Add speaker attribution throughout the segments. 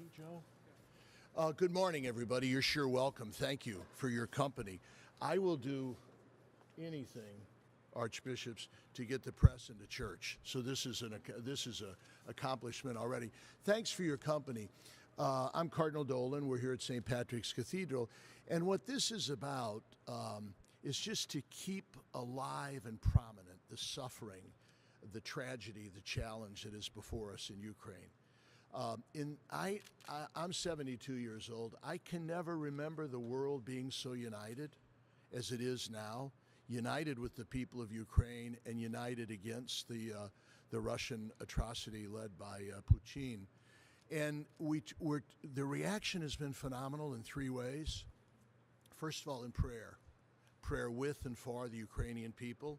Speaker 1: me, Joe? Good morning, everybody. You're sure welcome. Thank you for your company. I will do anything, archbishops, to get the press into church. So this is an accomplishment already. Thanks for your company. I'm Cardinal Dolan. We're here at St. Patrick's Cathedral. And what this is about is just to keep alive and prominent the suffering, the tragedy, the challenge that is before us in Ukraine. I'm 72 years old. I can never remember the world being so united as it is now, united with the people of Ukraine and united against the Russian atrocity led by Putin. And the reaction has been phenomenal in three ways. First of all, in prayer with and for the Ukrainian people.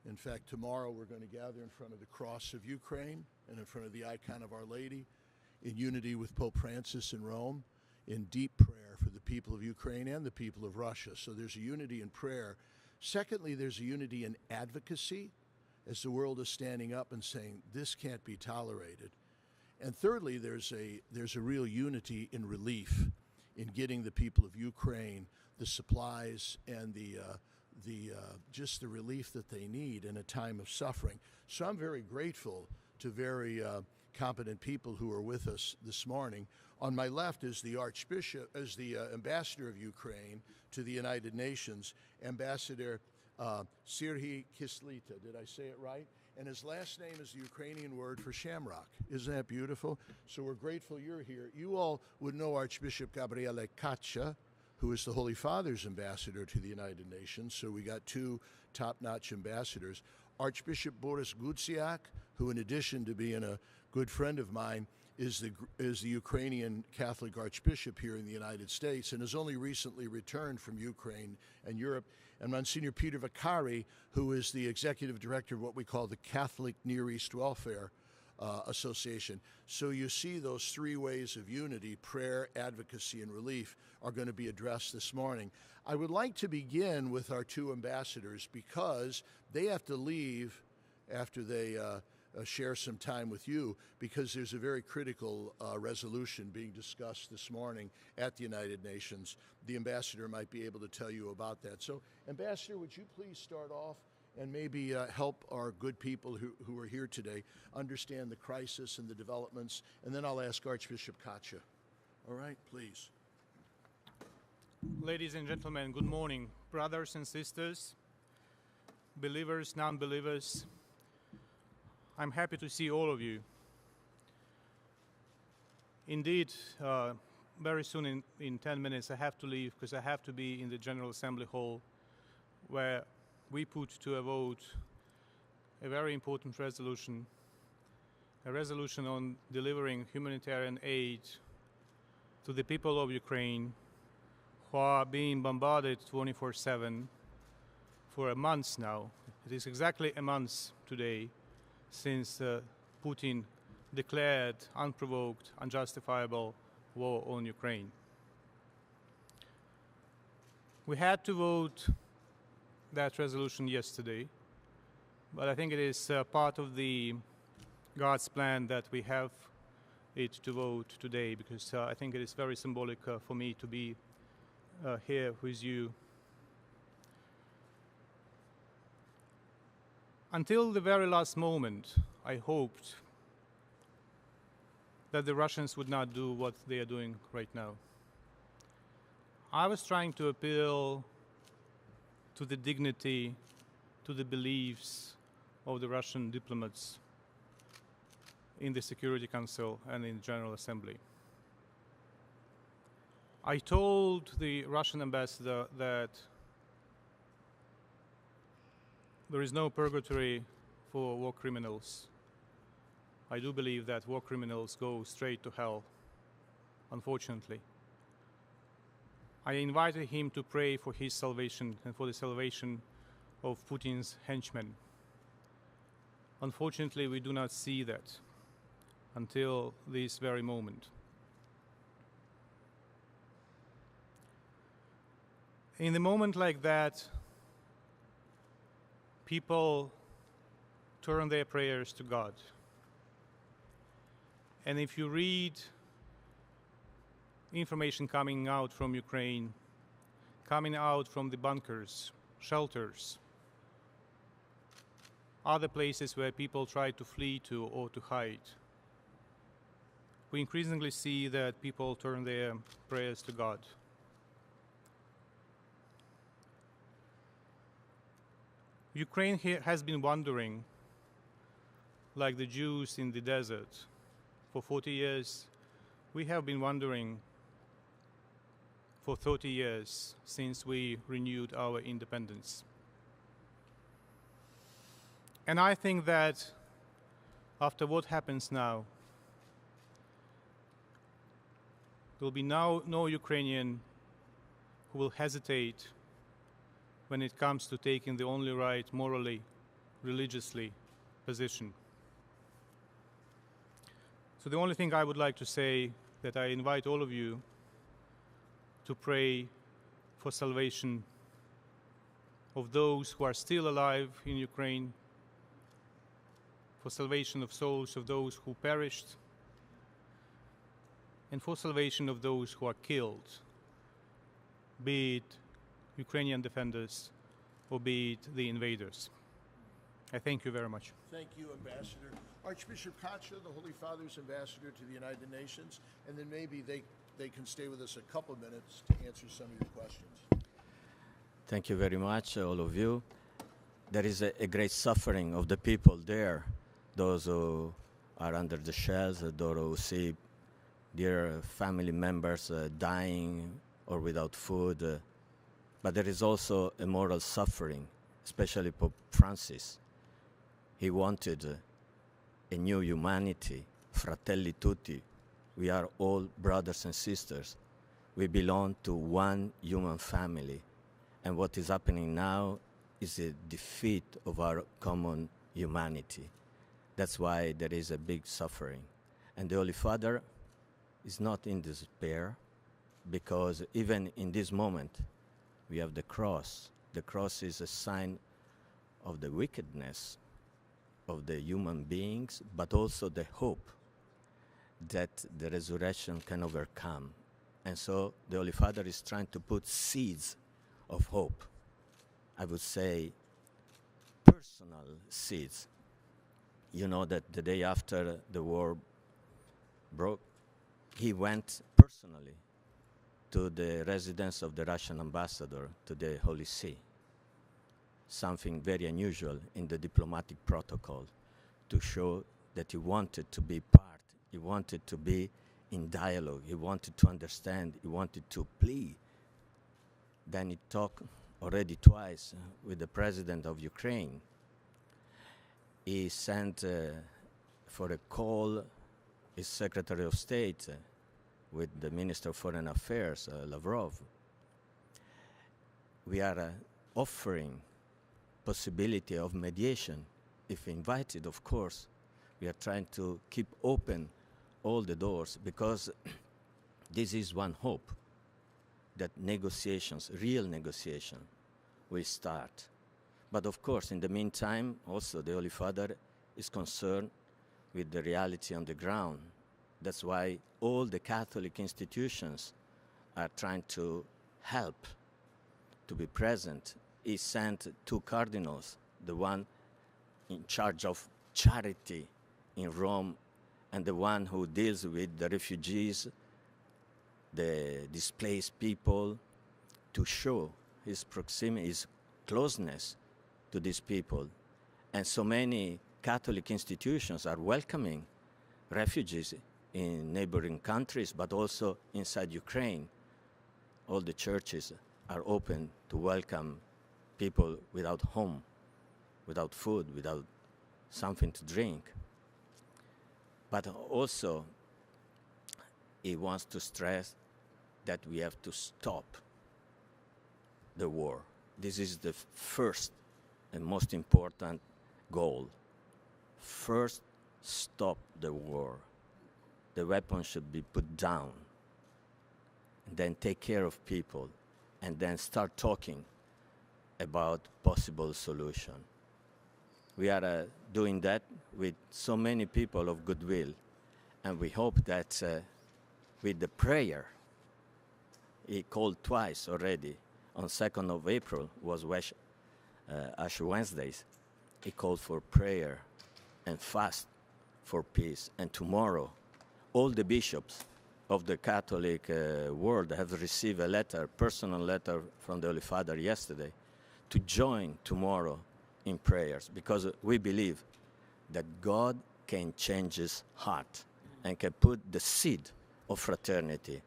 Speaker 1: In fact, tomorrow we're going to gather in front of the cross of Ukraine and in front of the icon of Our Lady, in unity with Pope Francis in Rome, in deep prayer for the people of Ukraine and the people of Russia. So there's a unity in prayer. Secondly, there's a unity in advocacy as the world is standing up and saying this can't be tolerated. And thirdly, there's a real unity in relief, in getting the people of Ukraine the supplies and just the relief that they need in a time of suffering. So I'm very grateful to very competent people who are with us this morning. On my left is the Archbishop, is the Ambassador of Ukraine to the United Nations, Ambassador Serhiy Kislita. Did I say it right? And his last name is the Ukrainian word for shamrock. Isn't that beautiful? So we're grateful you're here. You all would know Archbishop Gabriele Caccia, who is the Holy Father's ambassador to the United Nations. So we got two top-notch ambassadors. Archbishop Borys Gudziak, who in addition to being a good friend of mine, is the Ukrainian Catholic Archbishop here in the United States and has only recently returned from Ukraine and Europe. And Monsignor Vaccari, who is the Executive Director of what we call the Catholic Near East Welfare Association. So you see those three ways of unity, prayer, advocacy, and relief, are going to be addressed this morning. I would like to begin with our two ambassadors because they have to leave after they share some time with you, because there's a very critical resolution being discussed this morning at the United Nations. The ambassador might be able to tell you about that. So, Ambassador, would you please start off and maybe help our good people who are here today understand the crisis and the developments, and then I'll ask Archbishop Caccia. All right, please.
Speaker 2: Ladies and gentlemen, good morning. Brothers and sisters, believers, non-believers, I'm happy to see all of you. Indeed, very soon in 10 minutes I have to leave because I have to be in the General Assembly Hall where we put to a vote a very important resolution, a resolution on delivering humanitarian aid to the people of Ukraine who are being bombarded 24/7 for a month now. It is exactly a month today since Putin declared unprovoked, unjustifiable war on Ukraine. We had to vote that resolution yesterday, but I think it is part of the God's plan that we have it to vote today, because I think it is very symbolic for me to be here with you. Until the very last moment, I hoped that the Russians would not do what they are doing right now. I was trying to appeal to the dignity, to the beliefs of the Russian diplomats in the Security Council and in the General Assembly. I told the Russian ambassador that there is no purgatory for war criminals. I do believe that war criminals go straight to hell, unfortunately. I invited him to pray for his salvation and for the salvation of Putin's henchmen. Unfortunately, we do not see that until this very moment. In a moment like that, people turn their prayers to God. And if you read information coming out from Ukraine, coming out from the bunkers, shelters, other places where people try to flee to or to hide. We increasingly see that people turn their prayers to God. Ukraine has been wandering like the Jews in the desert. For 40 years, we have been wandering for 30 years since we renewed our independence. And I think that after what happens now, there will be no Ukrainian who will hesitate when it comes to taking the only right morally, religiously position. So the only thing I would like to say that I invite all of you to pray for salvation of those who are still alive in Ukraine, for salvation of souls of those who perished, and for salvation of those who are killed, be it Ukrainian defenders or be it the invaders. I thank you very much.
Speaker 1: Thank you, Ambassador. Archbishop Caccia, the Holy Father's ambassador to the United Nations, and then maybe they can stay with us a couple minutes to answer some of your questions.
Speaker 3: Thank you very much, all of you. There is a great suffering of the people there, those who are under the shells, those who see their family members dying or without food. But there is also a moral suffering, especially Pope Francis. He wanted a new humanity, fratelli tutti. We are all brothers and sisters. We belong to one human family. And what is happening now is a defeat of our common humanity. That's why there is a big suffering. And the Holy Father is not in despair, because even in this moment, we have the cross. The cross is a sign of the wickedness of the human beings, but also the hope that the resurrection can overcome. And so the Holy Father is trying to put seeds of hope. I would say personal seeds. You know that the day after the war broke, he went personally to the residence of the Russian ambassador to the Holy See. Something very unusual in the diplomatic protocol, to show that he wanted to be part, he wanted to be in dialogue, he wanted to understand, he wanted to plead. Then he talked already twice with the president of Ukraine. He sent for a call his Secretary of State with the Minister of Foreign Affairs, Lavrov. We are offering possibility of mediation, if invited, of course. We are trying to keep open all the doors, because this is one hope, that negotiations, real negotiation, will start. But of course, in the meantime, also the Holy Father is concerned with the reality on the ground. That's why all the Catholic institutions are trying to help, to be present. He sent 2 cardinals, the one in charge of charity in Rome and the one who deals with the refugees, the displaced people, to show his proximity, his closeness to these people. And so many Catholic institutions are welcoming refugees in neighboring countries, but also inside Ukraine. All the churches are open to welcome people without home, without food, without something to drink. But also, he wants to stress that we have to stop the war. This is the first and most important goal. First, stop the war. The weapons should be put down. And then take care of people. And then start talking about possible solution. We are doing that with so many people of goodwill. And we hope that with the prayer he called twice already. On 2nd of April was Ash Wednesdays. He called for prayer and fast for peace. And tomorrow, all the bishops of the Catholic world have received a letter, personal letter from the Holy Father yesterday, to join tomorrow in prayers, because we believe that God can change his heart and can put the seed of fraternity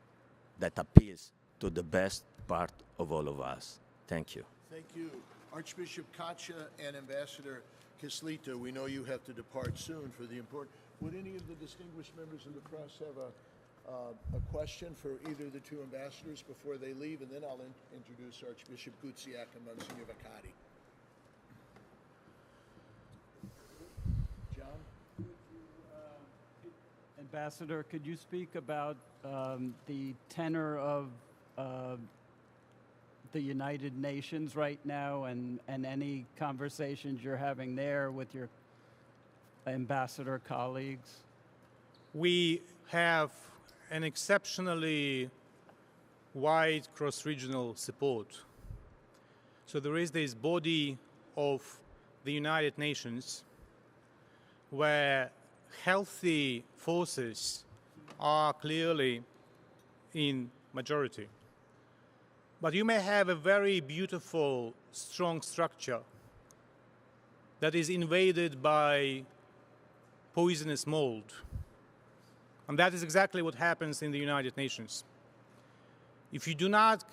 Speaker 3: that appeals to the best part of all of us. Thank you.
Speaker 1: Thank you. Archbishop Caccia and Ambassador Kislita, we know you have to depart soon for the important. Would any of the distinguished members of the press have a question for either of the two ambassadors before they leave? And then I'll introduce Archbishop Gudziak and Monsignor Vaccari. John?
Speaker 4: Ambassador, could you speak about the tenor of the United Nations right now and any conversations you're having there with your ambassador colleagues?
Speaker 2: We have an exceptionally wide cross-regional support. So there is this body of the United Nations where healthy forces are clearly in majority. But you may have a very beautiful, strong structure that is invaded by poisonous mold. And that is exactly what happens in the United Nations. If you do not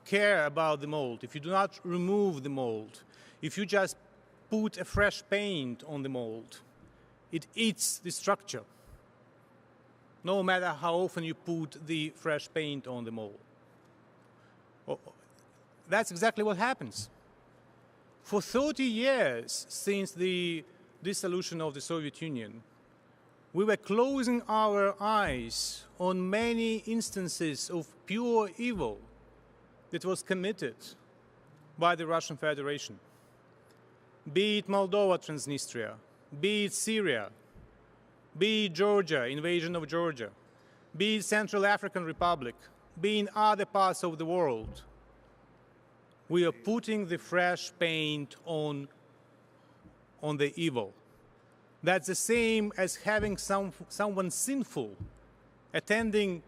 Speaker 2: care about the mold, if you do not remove the mold, if you just put a fresh paint on the mold, it eats the structure, no matter how often you put the fresh paint on the mold. That's exactly what happens. For 30 years since the dissolution of the Soviet Union, we were closing our eyes on many instances of pure evil that was committed by the Russian Federation. Be it Moldova, Transnistria, be it Syria, be it Georgia, invasion of Georgia, be it Central African Republic, be in other parts of the world. We are putting the fresh paint on the evil. That's the same as having someone sinful attending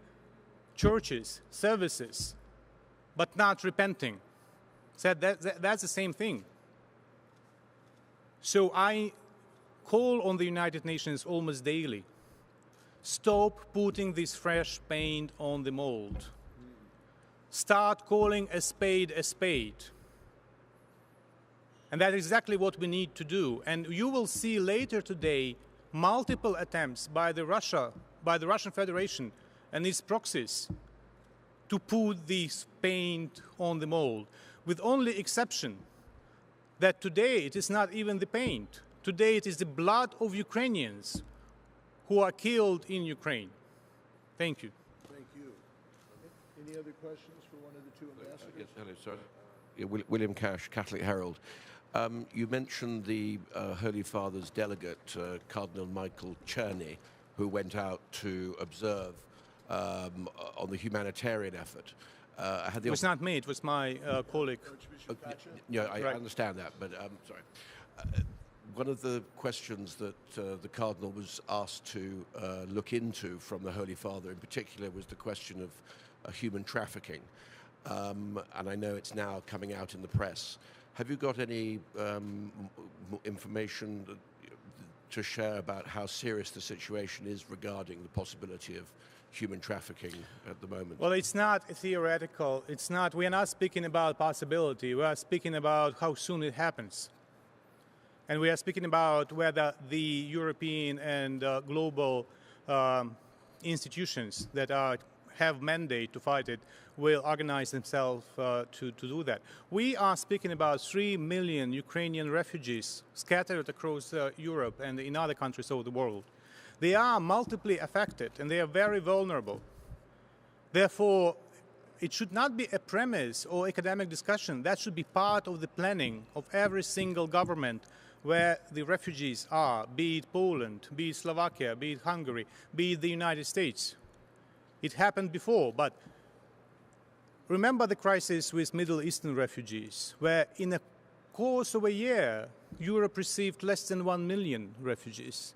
Speaker 2: churches, services, but not repenting. So that's the same thing. So I call on the United Nations almost daily. Stop putting this fresh paint on the mold. Start calling a spade a spade. And that is exactly what we need to do. And you will see later today multiple attempts by the Russian Federation and its proxies to put this paint on the mold, with only exception that today it is not even the paint. Today it is the blood of Ukrainians who are killed in Ukraine. Thank you.
Speaker 1: Thank you. Any other questions for one of the two ambassadors?
Speaker 5: Yes, hello, sorry. Yeah, William Cash, Catholic Herald. You mentioned the Holy Father's delegate, Cardinal Michael Czerny, who went out to observe on the humanitarian effort.
Speaker 2: It was not me, it was my colleague.
Speaker 5: Yeah, I
Speaker 2: Right.
Speaker 5: understand that, but sorry. One of the questions that the Cardinal was asked to look into from the Holy Father in particular was the question of human trafficking. And I know it's now coming out in the press. Have you got any information to share about how serious the situation is regarding the possibility of human trafficking at the moment?
Speaker 2: Well, it's not theoretical. We are not speaking about possibility. We are speaking about how soon it happens. And we are speaking about whether the European and global institutions that have mandate to fight it will organize themselves to do that. We are speaking about 3 million Ukrainian refugees scattered across Europe and in other countries of the world. They are multiply affected and they are very vulnerable. Therefore, it should not be a premise or academic discussion. That should be part of the planning of every single government where the refugees are, be it Poland, be it Slovakia, be it Hungary, be it the United States. It happened before, but remember the crisis with Middle Eastern refugees, where in a course of a year, Europe received less than 1 million refugees.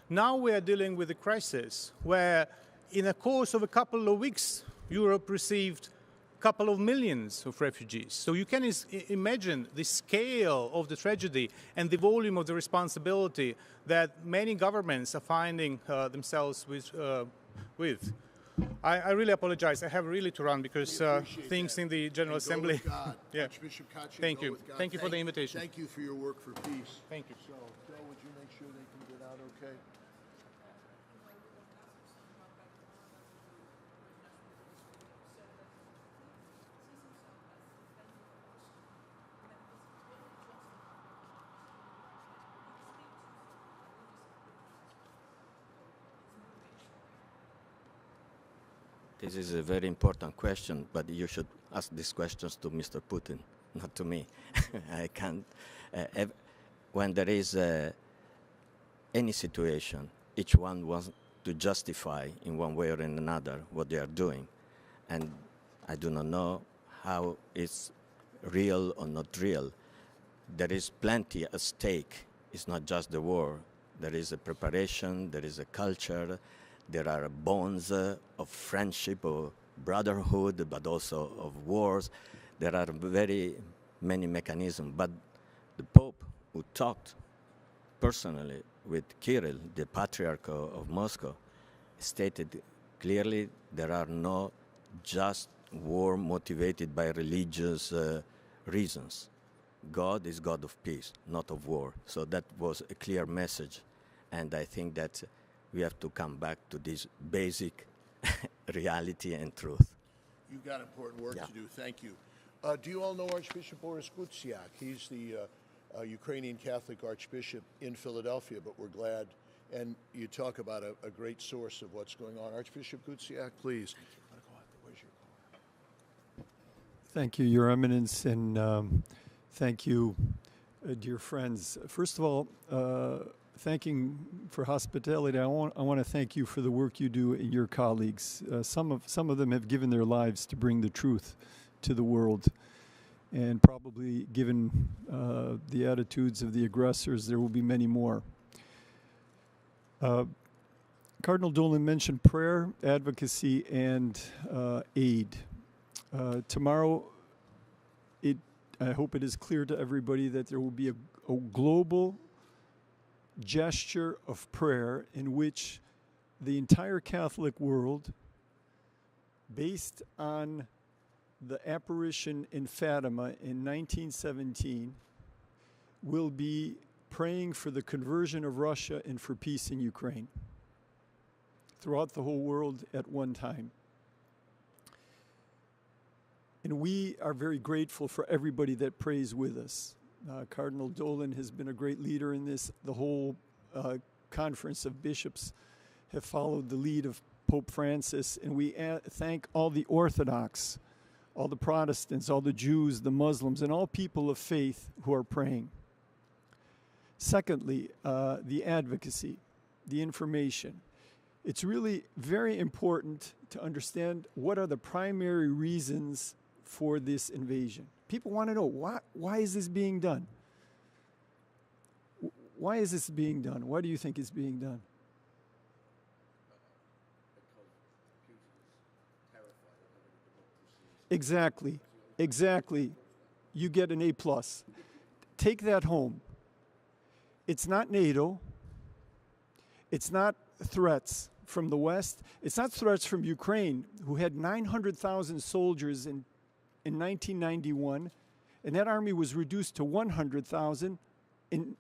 Speaker 2: Now we are dealing with a crisis where in a course of a couple of weeks, Europe received a couple of millions of refugees. So you can imagine the scale of the tragedy and the volume of the responsibility that many governments are finding themselves with. I really apologize. I have really to run because things in the General Assembly.
Speaker 1: Yeah. Archbishop Caccia,
Speaker 2: Thank you. Thank you for the invitation.
Speaker 1: Thank you for your work for peace.
Speaker 2: Thank you.
Speaker 1: So, Bill, would you make sure they can get out okay?
Speaker 3: This is a very important question, but you should ask these questions to Mr. Putin, not to me. I can't. When there is any situation, each one wants to justify in one way or in another what they are doing. And I do not know how it's real or not real. There is plenty at stake. It's not just the war. There is a preparation, there is a culture, there are bonds of friendship or brotherhood, but also of wars. There are very many mechanisms. But the Pope, who talked personally with Kirill, the Patriarch of Moscow, stated clearly there are no just war motivated by religious reasons. God is God of peace, not of war. So that was a clear message. And I think that we have to come back to this basic reality and truth.
Speaker 1: You've got important work to do. Thank you. Do you all know Archbishop Borys Gudziak? He's the Ukrainian Catholic Archbishop in Philadelphia, but we're glad. And you talk about a great source of what's going on. Archbishop Gudziak, please. Where's your call?
Speaker 6: Thank you, Your Eminence, and thank you, dear friends. First of all, thanking for hospitality, I want to thank you for the work you do and your colleagues. Some of them have given their lives to bring the truth to the world, and probably given the attitudes of the aggressors, there will be many more. Cardinal Dolan mentioned prayer, advocacy, and aid. Tomorrow, I hope it is clear to everybody that there will be a global gesture of prayer in which the entire Catholic world, based on the apparition in Fatima in 1917, will be praying for the conversion of Russia and for peace in Ukraine throughout the whole world at one time. And we are very grateful for everybody that prays with us. Cardinal Dolan has been a great leader in this. The whole conference of bishops have followed the lead of Pope Francis, and we thank all the Orthodox, all the Protestants, all the Jews, the Muslims, and all people of faith who are praying. Secondly, the advocacy, the information. It's really very important to understand what are the primary reasons for this invasion. People want to know, why is this being done? Why is this being done? Why do you think it's being done? Exactly. Exactly. You get an A+. Take that home. It's not NATO. It's not threats from the West. It's not threats from Ukraine, who had 900,000 soldiers in 1991, and that army was reduced to 100,000 in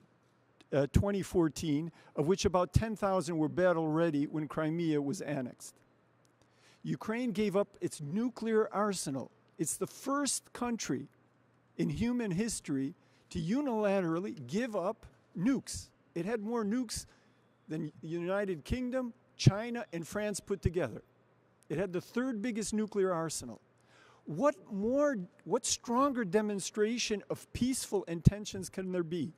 Speaker 6: 2014, of which about 10,000 were battle-ready when Crimea was annexed. Ukraine gave up its nuclear arsenal. It's the first country in human history to unilaterally give up nukes. It had more nukes than the United Kingdom, China, and France put together. It had the third biggest nuclear arsenal. What stronger demonstration of peaceful intentions can there be?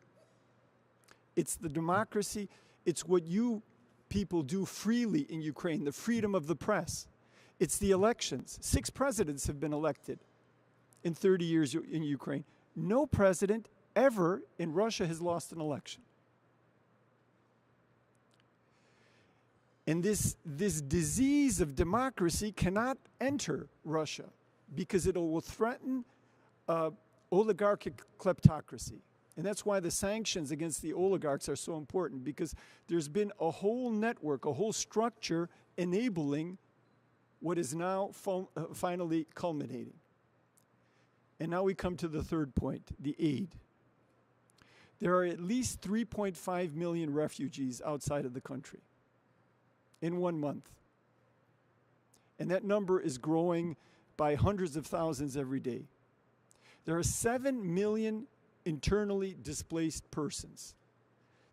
Speaker 6: It's the democracy. It's what you people do freely in Ukraine, the freedom of the press. It's the elections. 6 presidents have been elected in 30 years in Ukraine. No president ever in Russia has lost an election. And this disease of democracy cannot enter Russia because it will threaten oligarchic kleptocracy. And that's why the sanctions against the oligarchs are so important, because there's been a whole network, a whole structure enabling what is now finally culminating. And now we come to the third point, the aid. There are at least 3.5 million refugees outside of the country in 1 month. And that number is growing by hundreds of thousands every day. There are 7 million internally displaced persons.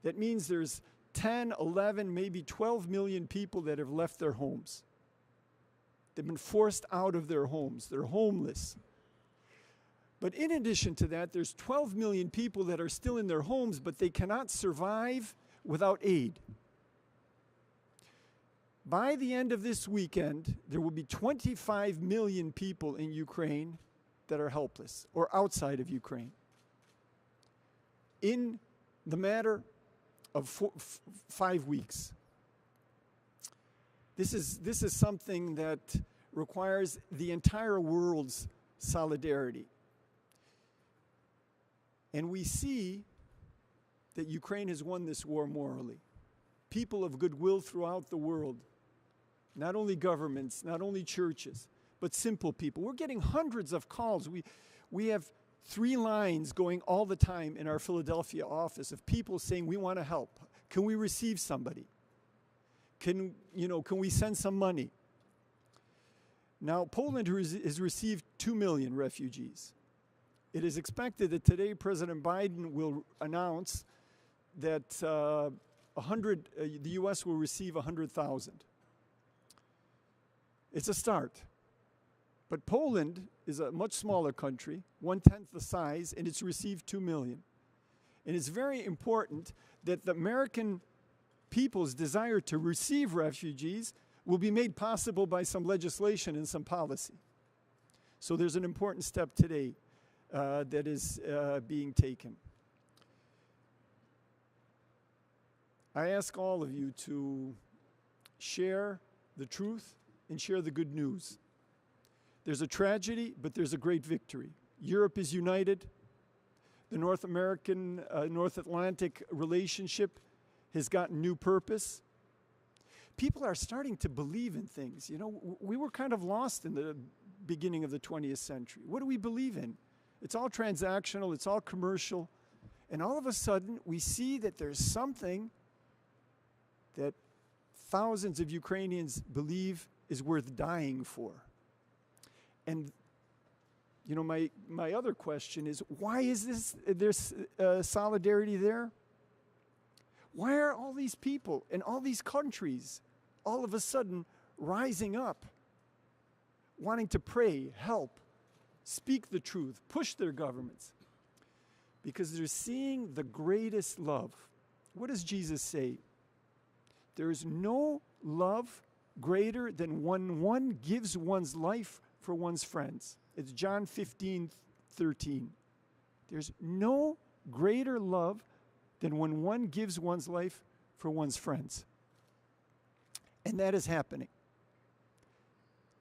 Speaker 6: That means there's 10, 11, maybe 12 million people that have left their homes. They've been forced out of their homes. They're homeless. But in addition to that, there's 12 million people that are still in their homes, but they cannot survive without aid. By the end of this weekend, there will be 25 million people in Ukraine that are helpless or outside of Ukraine. In the matter of 5 weeks. This is something that requires the entire world's solidarity. And we see that Ukraine has won this war morally. People of goodwill throughout the world, not only governments, not only churches, but simple people. We're getting hundreds of calls. We have 3 lines going all the time in our Philadelphia office of people saying, we want to help. Can we receive somebody? Can we send some money? Now, Poland has received 2 million refugees. It is expected that today President Biden will announce that the U.S. will receive 100,000. It's a start. But Poland is a much smaller country, 1/10 the size, and it's received 2 million. And it's very important that the American people's desire to receive refugees will be made possible by some legislation and some policy. So there's an important step today that is being taken. I ask all of you to share the truth and share the good news. There's a tragedy, but there's a great victory. Europe is united. The North Atlantic relationship has gotten new purpose. People are starting to believe in things. You know, we were kind of lost in the beginning of the 20th century. What do we believe in? It's all transactional, it's all commercial. And all of a sudden, we see that there's something that thousands of Ukrainians believe is worth dying for. And, you know, my other question is, why is there's solidarity there? Why are all these people in all these countries all of a sudden rising up, wanting to pray, help, speak the truth, push their governments? Because they're seeing the greatest love. What does Jesus say? There is no love greater than when one gives one's life for one's friends. It's John 15:13. There's no greater love than when one gives one's life for one's friends. And that is happening.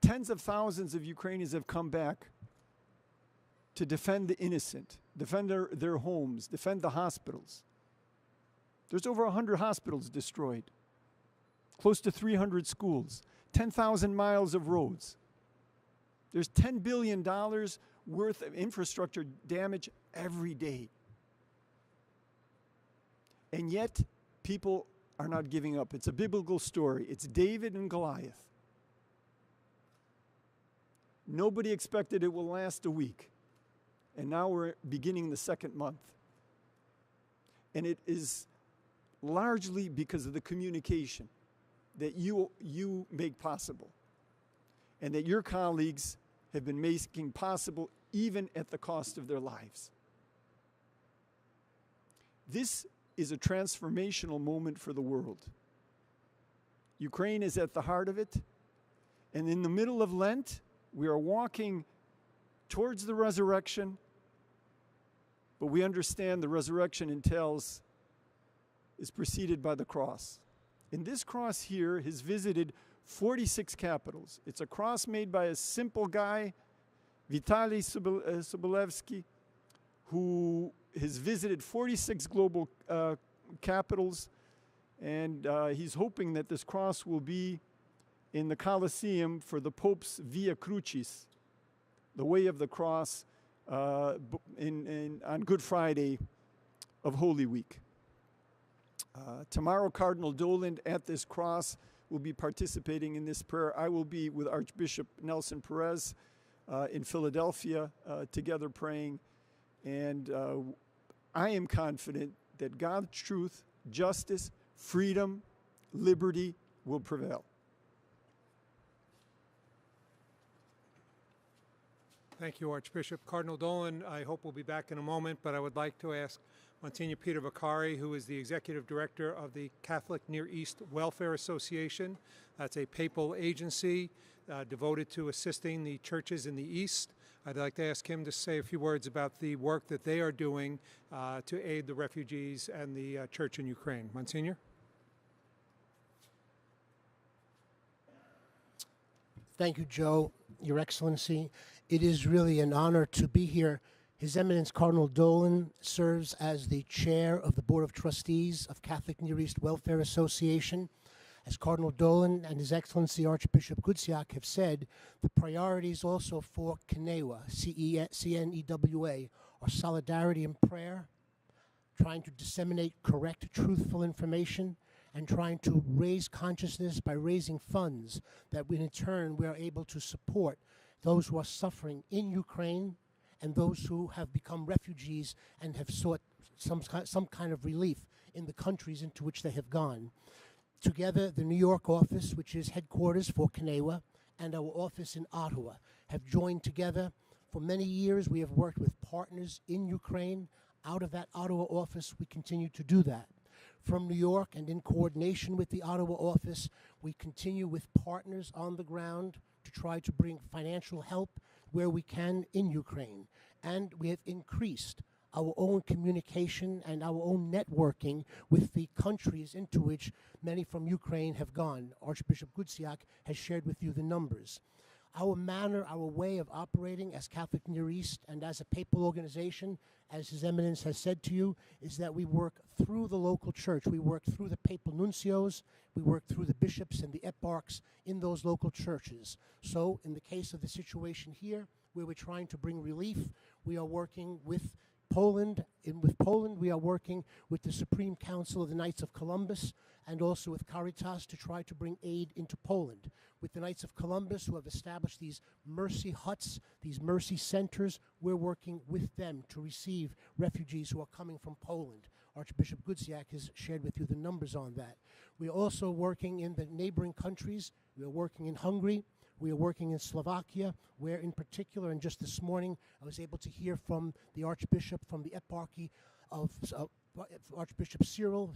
Speaker 6: Tens of thousands of Ukrainians have come back to defend the innocent, defend their homes, defend the hospitals. There's over 100 hospitals destroyed, close to 300 schools, 10,000 miles of roads. There's $10 billion worth of infrastructure damage every day. And yet, people are not giving up. It's a biblical story. It's David and Goliath. Nobody expected it will last a week. And now we're beginning the second month. And it is largely because of the communication that you make possible, and that your colleagues have been making possible even at the cost of their lives. This is a transformational moment for the world. Ukraine is at the heart of it, And in the middle of Lent, we are walking towards the resurrection, but we understand the resurrection is preceded by the cross. And this cross here has visited 46 capitals. It's a cross made by a simple guy, Vitaly Sobolevsky, who has visited 46 global capitals, and he's hoping that this cross will be in the Colosseum for the Pope's Via Crucis, the way of the cross, on Good Friday of Holy Week. Tomorrow, Cardinal Dolan at this cross will be participating in this prayer. I will be with Archbishop Nelson Perez in Philadelphia together praying. And I am confident that God's truth, justice, freedom, liberty will prevail.
Speaker 7: Thank you, Archbishop. Cardinal Dolan, I hope will be back in a moment, but I would like to ask Monsignor Peter Vaccari, who is the Executive Director of the Catholic Near East Welfare Association. That's a papal agency devoted to assisting the churches in the East. I'd like to ask him to say a few words about the work that they are doing to aid the refugees and the church in Ukraine. Monsignor?
Speaker 8: Thank you, Joe, Your Excellency. It is really an honor to be here. His Eminence Cardinal Dolan serves as the chair of the Board of Trustees of Catholic Near East Welfare Association. As Cardinal Dolan and His Excellency Archbishop Gudziak have said, the priorities also for CNEWA, C-N-E-W-A, are solidarity and prayer, trying to disseminate correct, truthful information, and trying to raise consciousness by raising funds that in turn we are able to support those who are suffering in Ukraine and those who have become refugees and have sought some kind of relief in the countries into which they have gone. Together, the New York office, which is headquarters for CNEWA, and our office in Ottawa have joined together. For many years, we have worked with partners in Ukraine. Out of that Ottawa office, we continue to do that. From New York and in coordination with the Ottawa office, we continue with partners on the ground to try to bring financial help where we can in Ukraine. And we have increased our own communication and our own networking with the countries into which many from Ukraine have gone. Archbishop Gudziak has shared with you the numbers. Our manner, our way of operating as Catholic Near East and as a papal organization, as His Eminence has said to you, is that we work through the local church. We work through the papal nuncios. We work through the bishops and the eparchs in those local churches. So in the case of the situation here, where we're trying to bring relief, we are working with Poland. With Poland, we are working with the Supreme Council of the Knights of Columbus and also with Caritas to try to bring aid into Poland. With the Knights of Columbus, who have established these mercy huts, these mercy centers, we're working with them to receive refugees who are coming from Poland. Archbishop Gudziak has shared with you the numbers on that. We are also working in the neighboring countries. We are working in Hungary. We are working in Slovakia, where in particular, and just this morning, I was able to hear from the Archbishop from the Eparchy of Archbishop Cyril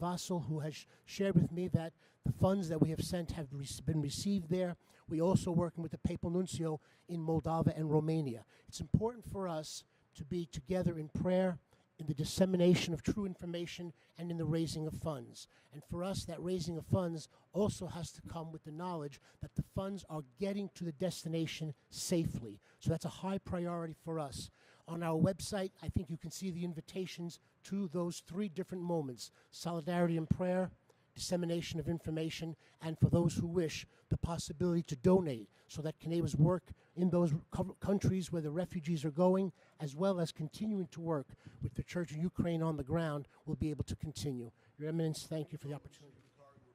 Speaker 8: Vassal, who has shared with me that the funds that we have sent have been received there. We also working with the Papal Nuncio in Moldova and Romania. It's important for us to be together in prayer, in the dissemination of true information, and in the raising of funds. And for us, that raising of funds also has to come with the knowledge that the funds are getting to the destination safely. So that's a high priority for us. On our website, I think you can see the invitations to those three different moments: solidarity and prayer, dissemination of information, and for those who wish, the possibility to donate so that CNEWA's work in those countries where the refugees are going, as well as continuing to work with the Church in Ukraine on the ground, will be able to continue. Your Eminence, thank you for the opportunity.
Speaker 1: We're proud of you.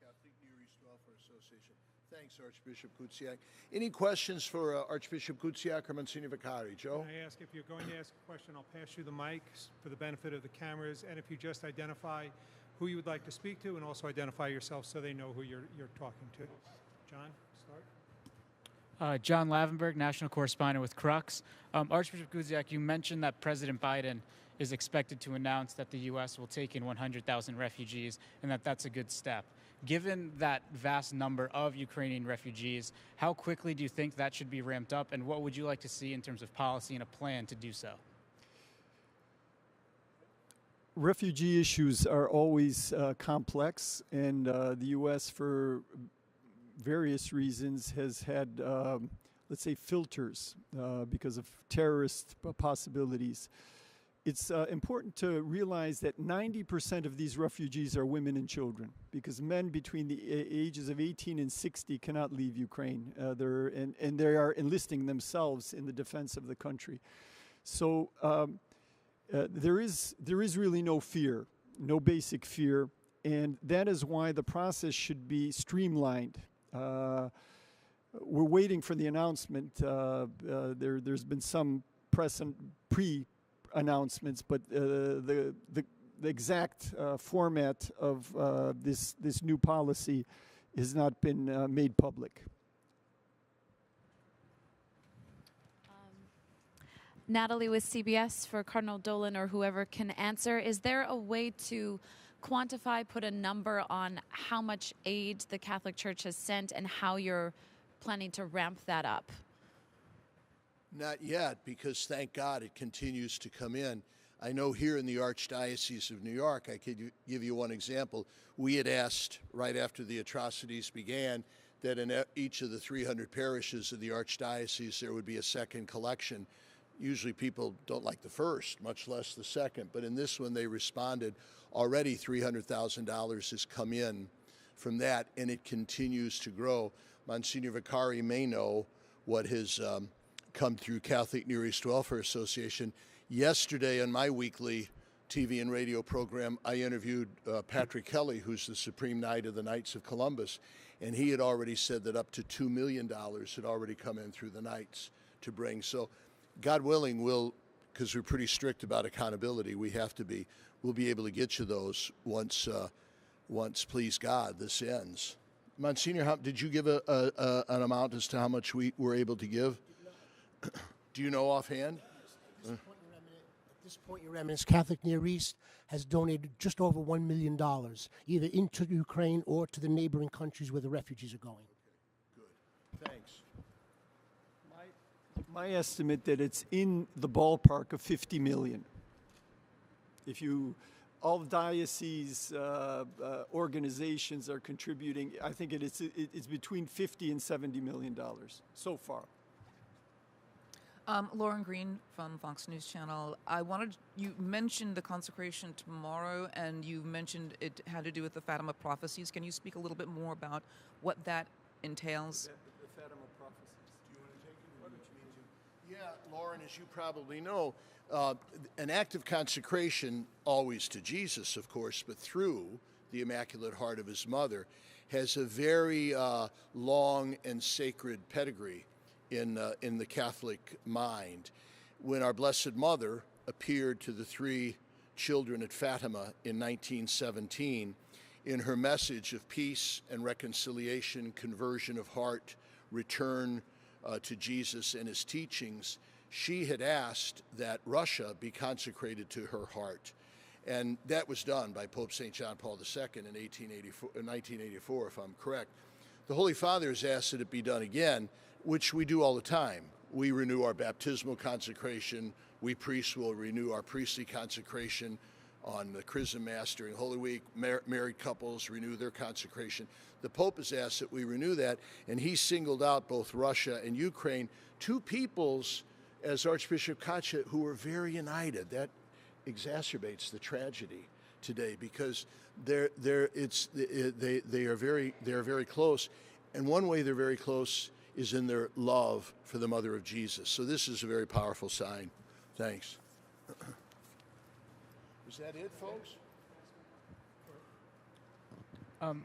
Speaker 1: Catholic Near East Welfare Association. Thanks, Archbishop Gudziak. Any questions for Archbishop Gudziak or Monsignor Vaccari? Joe?
Speaker 7: Can I ask, if you're going to ask a question, I'll pass you the mic for the benefit of the cameras, and if you just identify who you would like to speak to, and also identify yourself so they know who you're talking to. John, start.
Speaker 9: John Lavenberg, national correspondent with Crux. Archbishop Gudziak, you mentioned that President Biden is expected to announce that the U.S. will take in 100,000 refugees and that that's a good step. Given that vast number of Ukrainian refugees, how quickly do you think that should be ramped up, and what would you like to see in terms of policy and a plan to do so?
Speaker 6: Refugee issues are always complex, and the U.S., for various reasons, has had, let's say, filters because of terrorist possibilities. It's important to realize that 90% of these refugees are women and children, because men between the ages of 18 and 60 cannot leave Ukraine. And they are enlisting themselves in the defense of the country. So there is really no fear, no basic fear, and that is why the process should be streamlined. We're waiting for the announcement. There's been some press and pre-announcements, but the exact format of this new policy has not been made public.
Speaker 10: Natalie with CBS for Cardinal Dolan or whoever can answer. Is there a way to quantify, put a number on how much aid the Catholic Church has sent and how you're planning to ramp that up?
Speaker 1: Not yet, because thank God it continues to come in. I know here in the Archdiocese of New York, I could give you one example. We had asked right after the atrocities began that in each of the 300 parishes of the Archdiocese there would be a second collection. Usually people don't like the first, much less the second, but in this one they responded. Already $300,000 has come in from that, and it continues to grow. Monsignor Vaccari may know what has come through Catholic Near East Welfare Association. Yesterday on my weekly TV and radio program, I interviewed Patrick Kelly, who's the Supreme Knight of the Knights of Columbus, and he had already said that up to $2 million had already come in through the Knights to bring. So God willing, we'll, because we're pretty strict about accountability, we have to be, we'll be able to get you those once, please God, this ends. Monsignor, did you give an amount as to how much we were able to give? Do you know offhand?
Speaker 8: At this point, Your Eminence, Catholic Near East has donated just over $1 million, either into Ukraine or to the neighboring countries where the refugees are going.
Speaker 1: Good. Thanks.
Speaker 6: My estimate that it's in the ballpark of 50 million. If all dioceses organizations are contributing, I think it's between 50 and $70 million so far.
Speaker 11: Lauren Green from Fox News Channel. You mentioned the consecration tomorrow, and you mentioned it had to do with the Fatima prophecies. Can you speak a little bit more about what that entails?
Speaker 6: The Fatima prophecies.
Speaker 1: Do you want to take it? Why don't you need to? Yeah, Lauren, as you probably know, an act of consecration, always to Jesus, of course, but through the Immaculate Heart of his mother, has a very long and sacred pedigree in the Catholic mind. When our Blessed Mother appeared to the 3 children at Fatima in 1917, in her message of peace and reconciliation, conversion of heart, return to Jesus and his teachings, she had asked that Russia be consecrated to her heart. And that was done by Pope St. John Paul II in 1984, if I'm correct. The Holy Father has asked that it be done again, which we do all the time. We renew our baptismal consecration. We priests will renew our priestly consecration on the Chrism Mass during Holy Week. Married couples renew their consecration. The Pope has asked that we renew that, and he singled out both Russia and Ukraine, 2 peoples, as Archbishop Caccia, who were very united. That exacerbates the tragedy today because they are very close, and one way they're very close is in their love for the Mother of Jesus. So this is a very powerful sign. Thanks. Is that it, folks?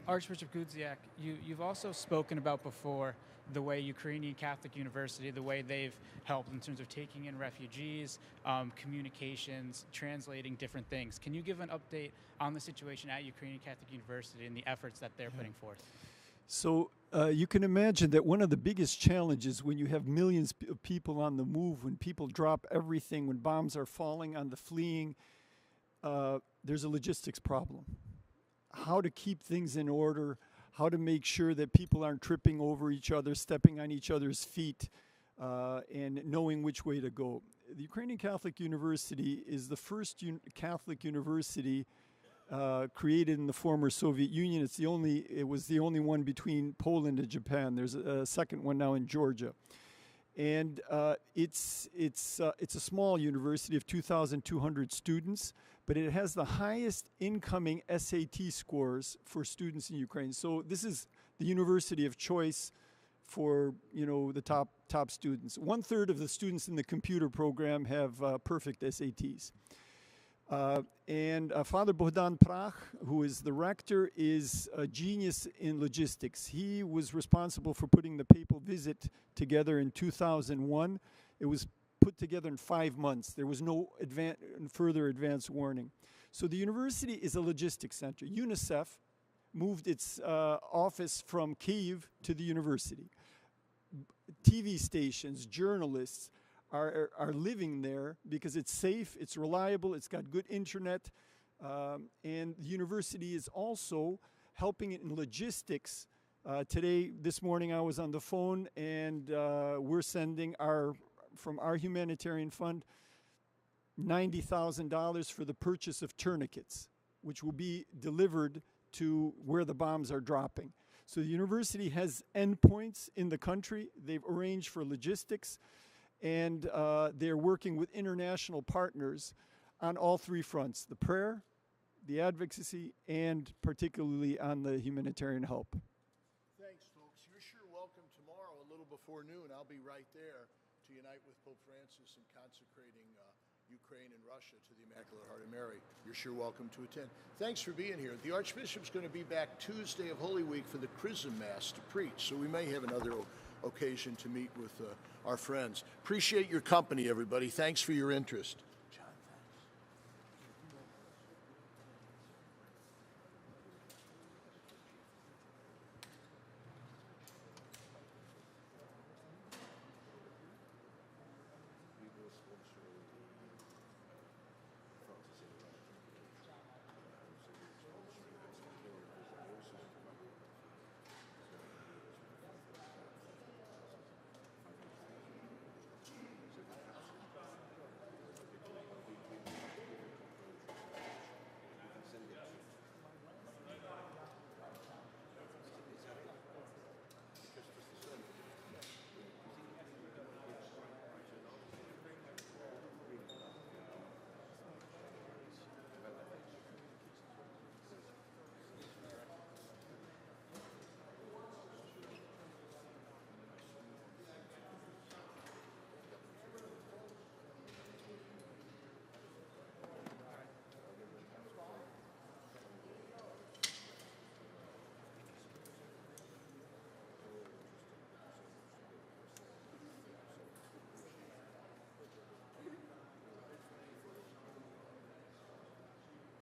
Speaker 9: Archbishop Gudziak, you've also spoken about before the way Ukrainian Catholic University, the way they've helped in terms of taking in refugees, communications, translating different things. Can you give an update on the situation at Ukrainian Catholic University and the efforts that they're putting forth?
Speaker 6: So you can imagine that one of the biggest challenges when you have millions of people on the move, when people drop everything, when bombs are falling on the fleeing, there's a logistics problem. How to keep things in order, how to make sure that people aren't tripping over each other, stepping on each other's feet, and knowing which way to go. The Ukrainian Catholic University is the first Catholic university created in the former Soviet Union. It was the only one between Poland and Japan. There's a second one now in Georgia. And it's a small university of 2,200 students, but it has the highest incoming SAT scores for students in Ukraine. So this is the university of choice for, you know, the top students. 1/3 of the students in the computer program have perfect SATs. And Father Bohdan Prach, who is the rector, is a genius in logistics. He was responsible for putting the papal visit together in 2001. It was put together in 5 months. There was no further advance warning. So the university is a logistics center. UNICEF moved its office from Kyiv to the university. TV stations, journalists are living there because it's safe, it's reliable, it's got good internet, and the university is also helping it in logistics. This morning I was on the phone, and we're sending from our humanitarian fund $90,000 for the purchase of tourniquets, which will be delivered to where the bombs are dropping. So the university has endpoints in the country. They've arranged for logistics, and they're working with international partners on all 3 fronts: the prayer, the advocacy, and particularly on the humanitarian help.
Speaker 1: Thanks, folks. You're sure welcome tomorrow, a little before noon. I'll be right there to unite with Pope Francis in consecrating Ukraine and Russia to the Immaculate Heart of Mary. You're sure welcome to attend. Thanks for being here. The Archbishop's going to be back Tuesday of Holy Week for the Chrism Mass to preach, so we may have another occasion to meet with our friends. Appreciate your company, everybody. Thanks for your interest.